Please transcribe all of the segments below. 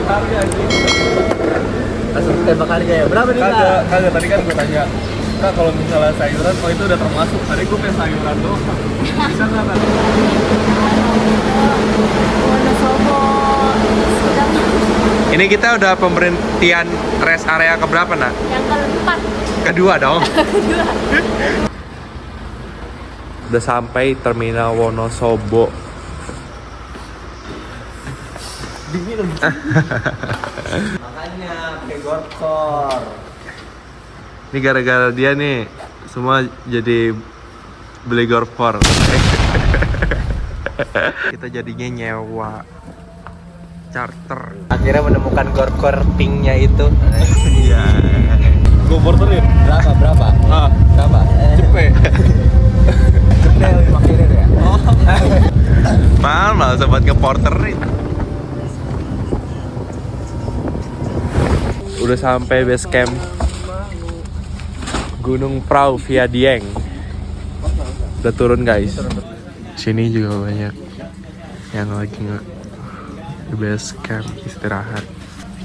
harga anjing. Langsung tembak harga ya. Berapa nih, Kak? Kagak tadi kan gue tanya. Kak, kalau misalnya sayuran, oh itu udah termasuk. Tadi gue pengen sayuran doang. Bisa nggak, Kak? Wonosobo sedang Ini kita udah pemberhentian rest area keberapa, nak? yang keempat. Kedua dong. Udah sampai terminal Wonosobo. Dingin loh. Makanya pakai gorkor. Ini gara-gara dia nih semua jadi beli gorfor. Kita jadinya nyewa charter. Akhirnya menemukan gorkor pinknya itu. Iya. Gue porter ya? Berapa? Berapa? Cepet. Cepet makirin ya? Mahal sobat ngeporterin. Udah sampai base camp Gunung Prau via Dieng. Udah turun guys. Sini juga banyak yang lagi di base camp istirahat.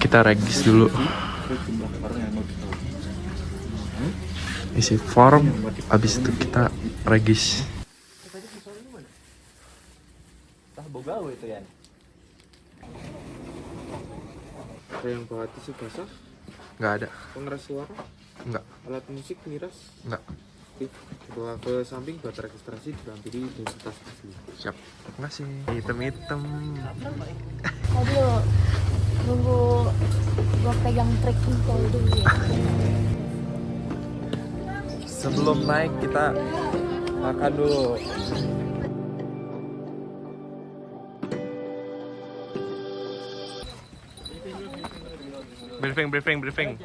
Kita regis dulu. Isi form, habis itu kita regis. Tah bogawe itu ya. Ada yang bawa tisu basah? Nggak ada. Pengeras suara? Nggak. Alat musik miras? Nggak. Bawa ke samping buat registrasi dilampiri identitas asli. Siap. Makasih. Hitam-hitam. Aduh, nunggu gua pegang trekking pole dulu ya. Sebelum naik kita makan dulu. Briefing.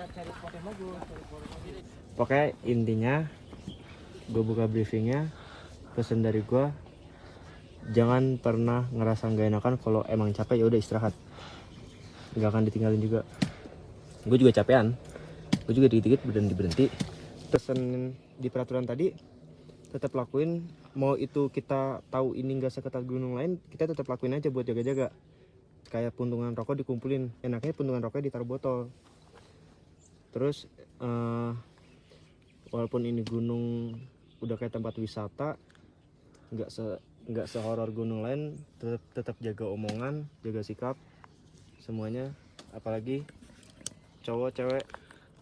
Pokoknya intinya gue buka briefingnya, pesan dari gue jangan pernah ngerasa nggak enakan. Kalau emang capek ya udah istirahat, nggak akan ditinggalin juga. Gue juga capean, gue juga dikit-dikit berhenti. Pesan di peraturan tadi tetap lakuin, mau itu kita tahu ini nggak seketat gunung lain, kita tetap lakuin aja buat jaga-jaga. Kayak puntungan rokok dikumpulin, enaknya puntungan rokoknya ditaruh botol. Terus walaupun ini gunung udah kayak tempat wisata, nggak sehoror gunung lain, tetap jaga omongan, jaga sikap semuanya. Apalagi cowok cewek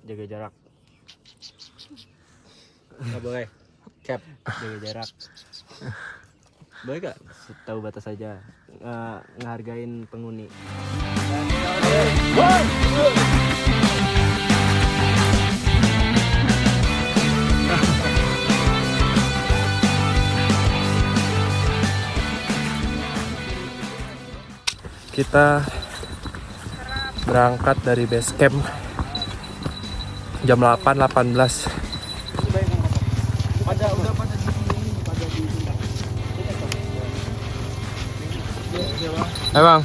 jaga jarak. Nggak boleh cap, jaga jarak. Boleh gak? Tahu batas aja. Ngehargain penghuni. Kita berangkat dari base camp jam 8.18. Ayo bang.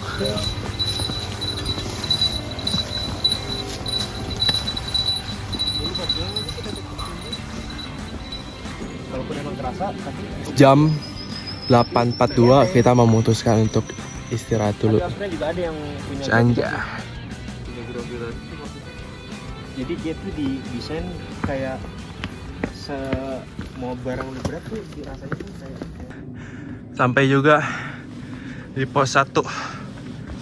Jam 8.42 kita memutuskan untuk istirahat dulu. Anja. Jadi dia tuh didesain kayak mau barang udah berat tuh rasanya tuh kayak Sampai juga di pos 1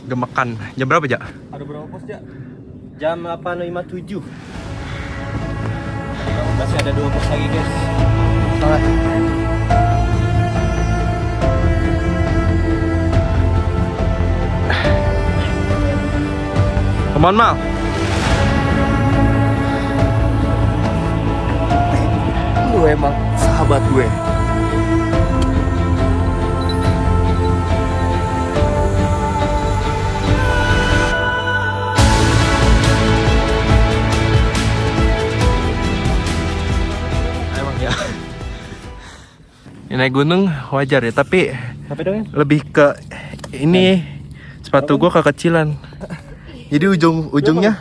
Gemekan. Jam berapa, Jak? ada berapa pos, Jak? Jam 8.57. Masih ada 2 pos lagi, guys. Come on, Mal. Lu emang sahabat gue. Emang ya. Naik gunung wajar ya, tapi lebih ke ini sepatu gua kekecilan. Jadi ujungnya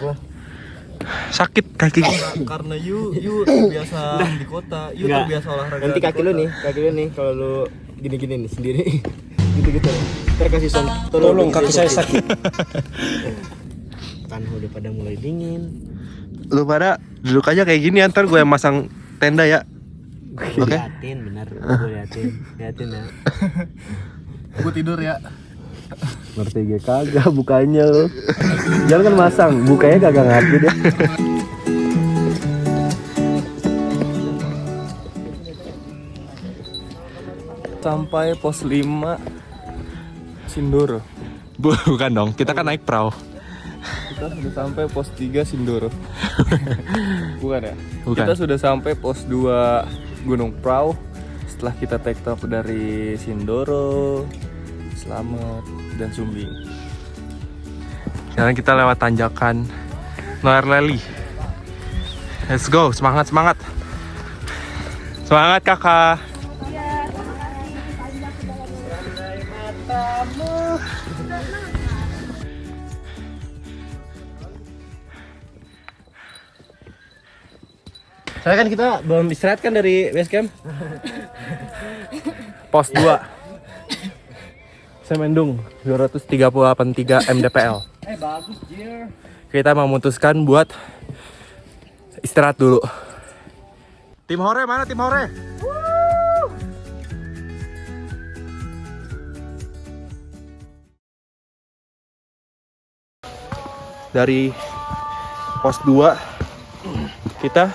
sakit kaki. Karena you terbiasa di kota, you terbiasa olahraga. Nanti kaki lu nih kalau lu gini-gini nih sendiri. Gitu-gitu. Ntar kasih tolong kaki saya sakit. udah pada mulai dingin. Lu pada duduk aja kayak gini, ntar gue yang masang tenda ya. Oke. Liatin bener, gue liatin ya. Gue tidur ya. Ngerti gue kagak bukanya lo. Jangan kan masang, bukanya kagak ngerti deh. Sampai pos 5 Sindoro. Bukan dong, kita kan naik perahu. Kita sudah sampai pos 3 Sindoro. Bukan ya? Bukan. Kita sudah sampai pos 2 Gunung Prau. Setelah kita take off dari Sindoro, Slamet, dan Sumbing. Sekarang kita lewat tanjakan Noer Leli. Let's go, semangat. Semangat kakak. Soalnya kan kita belum istirahat kan dari base camp. Pos 2 Semendung 238.3 mdpl. Bagus Jir. Kita memutuskan buat istirahat dulu. Tim Hore mana tim Hore? Dari pos 2 kita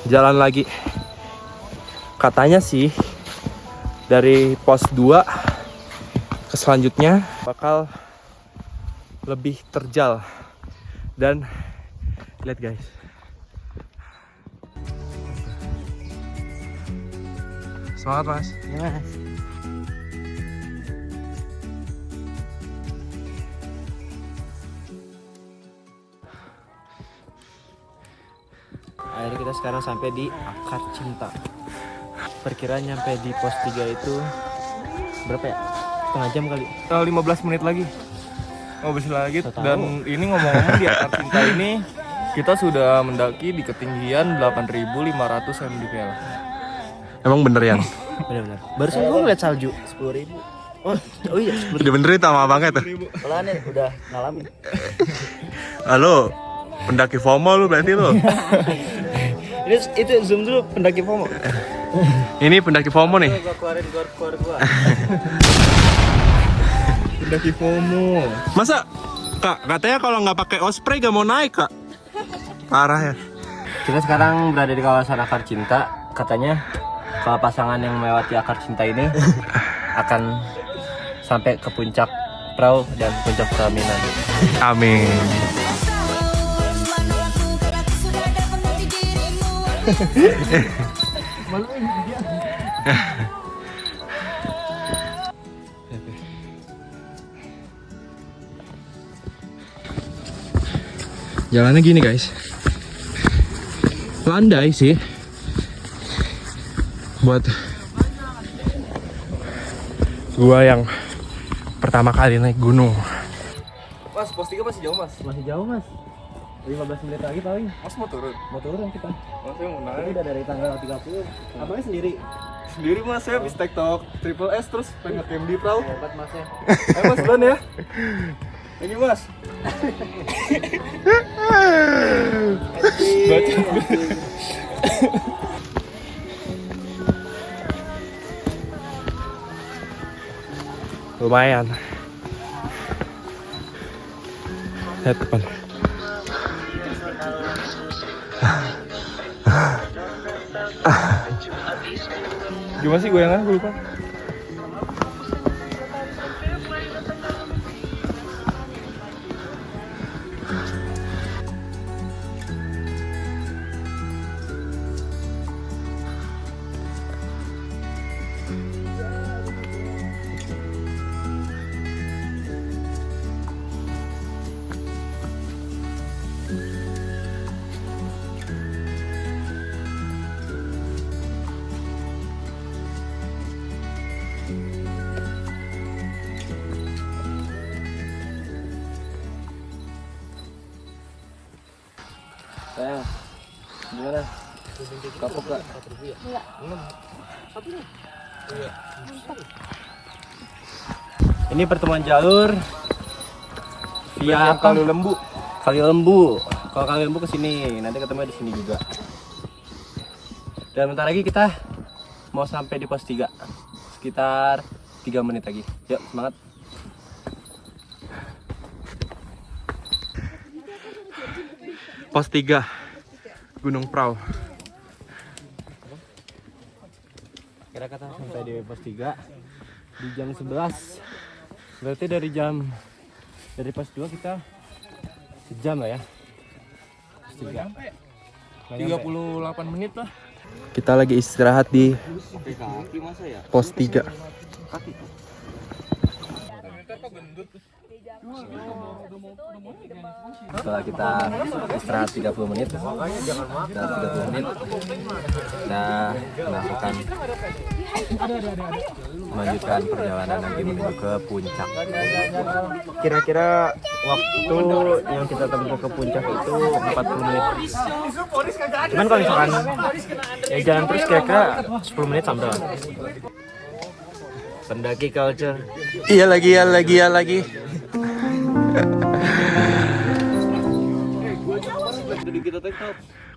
jalan lagi. Katanya sih dari pos 2 ke selanjutnya bakal lebih terjal. Dan lihat guys, semangat mas. Ya mas. Akhirnya kita sekarang sampai di Akar Cinta. Perkiraan nyampe di pos 3 itu berapa ya? Setengah jam kali. 15 menit lagi. Habis lagi. Tahu. Dan ini ngomong-ngomong di Akar Cinta ini kita sudah mendaki di ketinggian 8.500 mdpl. Emang bener ya? Benar-benar. Barusan gue ngeliat salju 10.000. Oh iya 10.000. Udah benerin sama abangnya tuh. Soalnya nih udah ngalamin. Halo, pendaki FOMO lu berarti lu. Itu zoom dulu pendaki FOMO. Ini pendaki FOMO nih. Gua keluarin gor gua. Pendaki FOMO. Masa kak katanya kalau nggak pakai osprey gak mau naik kak? Parah ya. Kita sekarang berada di kawasan Akar Cinta. Katanya kalau pasangan yang melewati Akar Cinta ini akan sampai ke puncak perahu dan puncak pelaminan. Amin. Jalannya gini guys, landai sih buat gua yang pertama kali naik gunung. Mas, pos 3 masih jauh mas. Masih jauh mas, 15 menit lagi paling. Mas mau turun? Mau turun kita. Mas saya mau Ini naik. udah dari tanggal 30. Abangnya sendiri. Sendiri mas, saya habis TikTok Triple S terus pengen nge-camp di perahu. Hebat masnya. Ayo mas, duluan ya. Ini mas. Baca. Lumayan. Lihat depan. Gimana sih goyangan? Gue lupa. Sayang, gimana? Kapok gak? Enggak. Ini pertemuan jalur via apa? Kalu Lembu. Kali Lembu. Kalau Kali Lembu ke sini, nanti ketemu di sini juga. Dan bentar lagi kita mau sampai di pos 3. Sekitar 3 menit lagi. Yuk, semangat. Pos 3 Gunung Prau. Kira kata sampai di pos 3 di jam 11. Berarti dari pos 2 kita sejam lah ya. Pos 3. 38 menit lah. Kita lagi istirahat di pos 3. Setelah kita istirahat 30 menit, dan 30 menit kita melanjutkan perjalanan lagi menuju ke puncak. Kira-kira waktu yang kita tempuh ke puncak itu 40 menit. Cuman kalau misalkan ya jalan terus kira-kira 10 menit sampai lah. Pendaki culture. Iya lagi.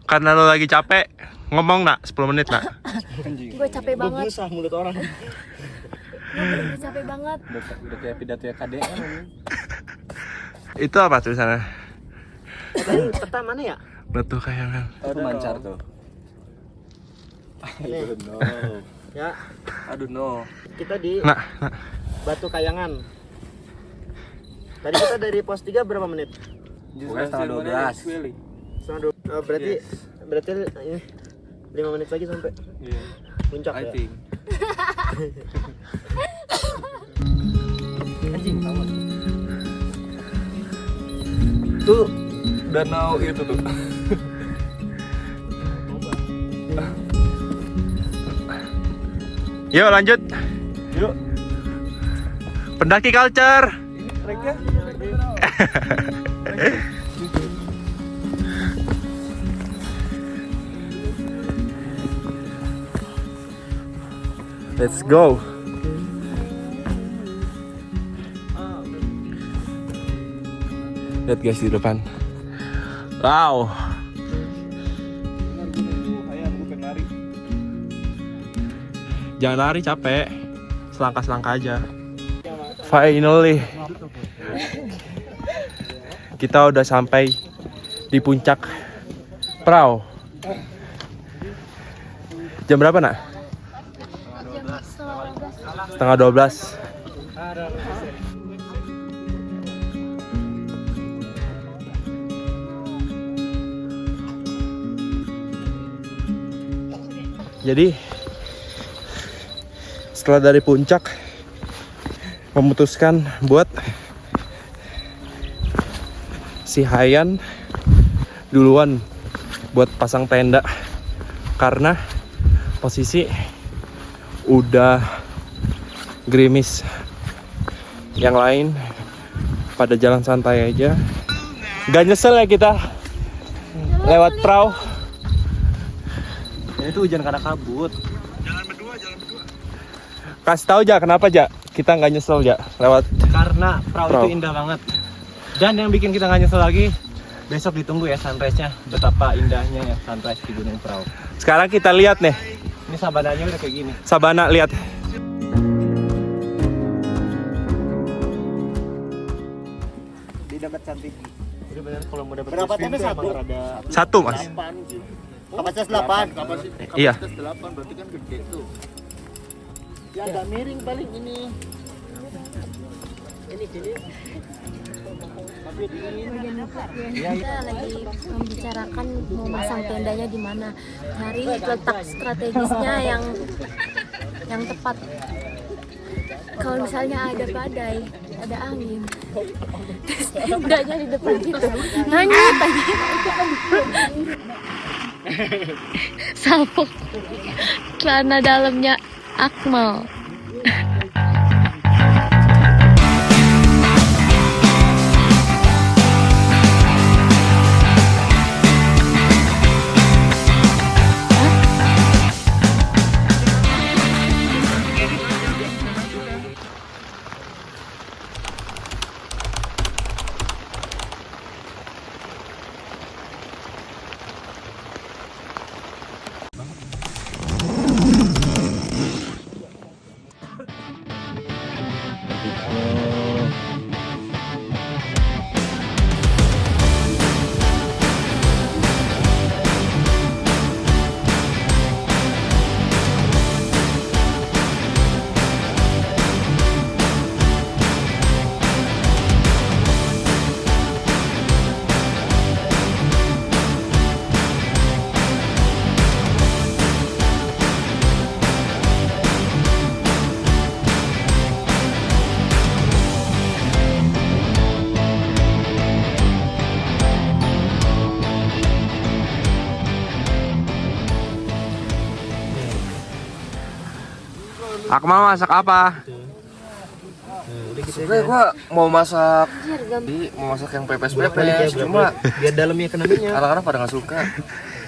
Karena lo lagi capek, ngomong nak 10 menit nak. Gue capek banget. Susah mulut orang. Gue capek banget. Udah kayak pidato ya KDM. Itu apa tulisannya? Peta mana ya? Batu Kayangan. Oh, itu mancar tuh. Nih. No. Ya, Aduh no. kita di Nak. Batu Kayangan. Tadi kita dari pos 3 berapa menit? Pokoknya setengah 12. Setengah 12. Berarti ini 5 menit lagi sampai puncak ya. Anjing sama. Tuh danau itu tuh. Yuk lanjut. Yuk. Pendaki culture. Treknya. Let's go. Lihat guys di depan. Wow. Jangan lari capek. Selangkah-selangkah aja. Finally. Kita udah sampai di puncak Prau. Jam berapa nak? Setengah 12. Jadi setelah dari puncak memutuskan buat si Hayan duluan buat pasang tenda karena posisi udah gerimis. Yang lain pada jalan santai aja. Gak nyesel ya kita lewat Prau. Itu hujan karena kabut. Kasih tahu aja kenapa aja kita nggak nyesel aja lewat Karena Prau Prau. itu indah banget. Dan yang bikin kita nggak nyesel lagi, besok ditunggu ya sunrise-nya. Betapa indahnya ya sunrise di Gunung Prau. Sekarang kita lihat nih Ini sabananya udah kayak gini. Sabana, lihat. Di dekat Santigi. Bener-bener kalau mau dapet Berapa view tenda tuh satu? emang rada 1 mas. Kapasitas 8. Iya. 8 berarti kan gede tuh. Ya agak miring paling ini. Ini sini. Kita lagi membicarakan mau masang tendanya di mana, cari letak strategisnya yang tepat. Kalau misalnya ada badai, ada angin, terus tendanya di depan gitu, nanyut aja. Salpok celana dalamnya Akmal. Akmal masak apa? Sebenernya gua mau masak Anjir, mau masak yang pepes-pepes, cuma biar dalamnya kena minyak. anak-anak pada nggak suka.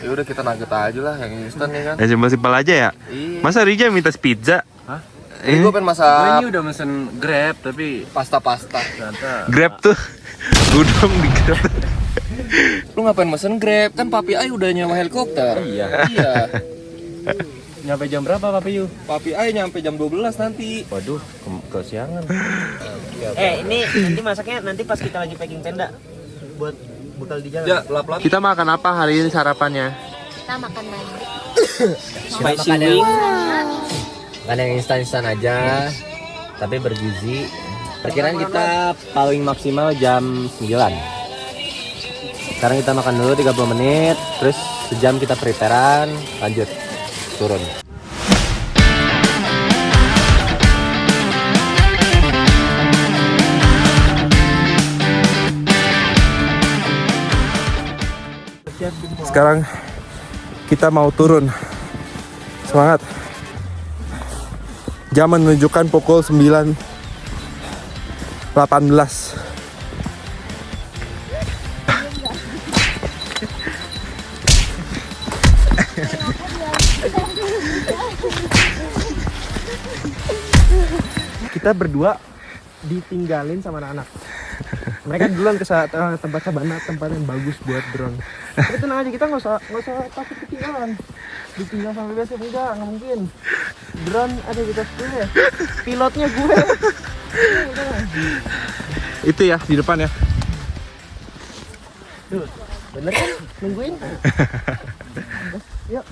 Ya udah kita nugget aja lah yang instan ya kan. Ya simpel-simpel aja ya. Iya. Masa Rija minta pizza? Hah? Jadi gua pengen masak Ini udah mesen Grab tapi pasta-pasta. ternyata Grab tuh udang di Grab. Lu ngapain mesen Grab? Kan Papi Ai udah nyewa helikopter. Iya. Iya. nyampe jam berapa Papi Yu? Papi Ai nyampe jam 12 nanti. Waduh, kesiangan. Ini nanti masaknya nanti pas kita lagi packing tenda buat bekal di jalan. Ya, lap-lap. Kita makan apa hari ini sarapannya? kita makan lagi. Spicy wing. Kan yang instan-instan aja, tapi bergizi. Perkiraan kita paling maksimal jam 9. Sekarang kita makan dulu 30 menit, terus sejam kita preparean, lanjut turun. Sekarang kita mau turun. Semangat. Jam menunjukkan pukul 9.18. Kita berdua ditinggalin sama anak-anak. Mereka duluan ke tempat sabana, tempat yang bagus buat drone. Tapi tenang aja, kita nggak usah takut ketinggalan. Ditinggal sampai besok enggak mungkin. Drone ada di tas gue, pilotnya gue. Itu ya di depan ya. Tuh, bener kan? Nungguin. Yuk.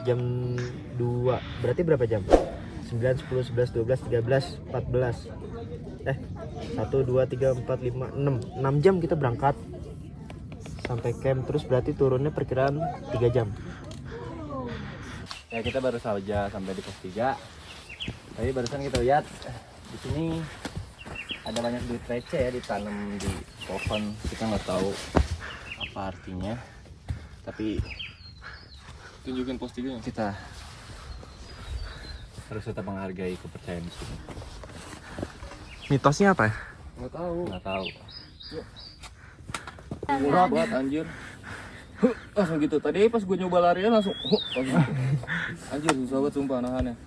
Jam 2, berarti berapa jam? 9, 10, 11, 12, 13, 14 1, 2, 3, 4, 5, 6 jam kita berangkat sampai camp, terus berarti turunnya perkiraan 3 jam. Ya kita baru saja sampai di pos 3. Tadi barusan kita lihat di sini ada banyak duit receh ya ditanam di pohon. Kita nggak tahu apa artinya. Tapi Tunjukin pos 3-nya. kita harus tetap menghargai kepercayaan di sini. Mitosnya apa ya? Nggak tahu. Nggak tahu. Murah banget anjir. Langsung gitu. Tadi pas gue nyoba larian langsung. Anjir susah banget sumpah nahannya.